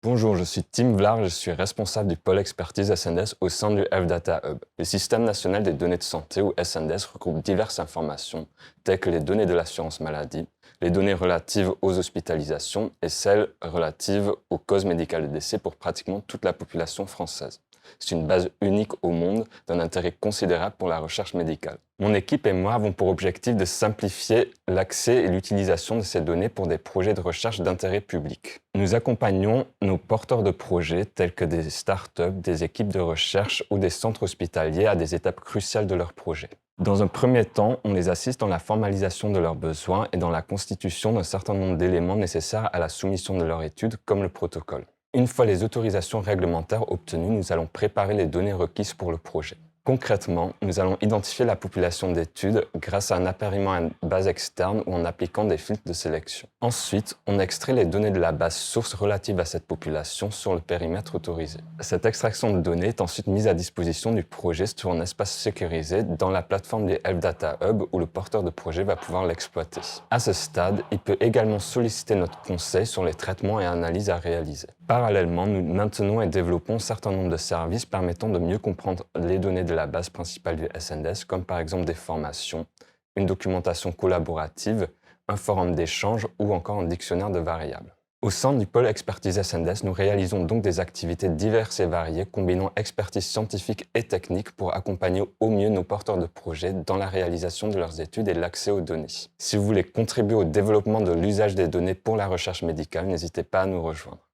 Bonjour, je suis Tim Vlar, je suis responsable du pôle expertise SNDS au sein du F-Data Hub. Le Système national des données de santé, ou SNDS, regroupe diverses informations, telles que les données de l'assurance maladie, les données relatives aux hospitalisations et celles relatives aux causes médicales de décès pour pratiquement toute la population française. C'est une base unique au monde d'un intérêt considérable pour la recherche médicale. Mon équipe et moi avons pour objectif de simplifier l'accès et l'utilisation de ces données pour des projets de recherche d'intérêt public. Nous accompagnons nos porteurs de projets tels que des startups, des équipes de recherche ou des centres hospitaliers à des étapes cruciales de leur projet. Dans un premier temps, on les assiste dans la formalisation de leurs besoins et dans la constitution d'un certain nombre d'éléments nécessaires à la soumission de leur étude, comme le protocole. Une fois les autorisations réglementaires obtenues, nous allons préparer les données requises pour le projet. Concrètement, nous allons identifier la population d'études grâce à un appariement à une base externe ou en appliquant des filtres de sélection. Ensuite, on extrait les données de la base source relative à cette population sur le périmètre autorisé. Cette extraction de données est ensuite mise à disposition du projet sur un espace sécurisé dans la plateforme du F-Data Hub où le porteur de projet va pouvoir l'exploiter. À ce stade, il peut également solliciter notre conseil sur les traitements et analyses à réaliser. Parallèlement, nous maintenons et développons un certain nombre de services permettant de mieux comprendre les données de la base principale du SNDS, comme par exemple des formations, une documentation collaborative, un forum d'échange ou encore un dictionnaire de variables. Au sein du pôle expertise SNDS, nous réalisons donc des activités diverses et variées combinant expertise scientifique et technique pour accompagner au mieux nos porteurs de projets dans la réalisation de leurs études et l'accès aux données. Si vous voulez contribuer au développement de l'usage des données pour la recherche médicale, n'hésitez pas à nous rejoindre.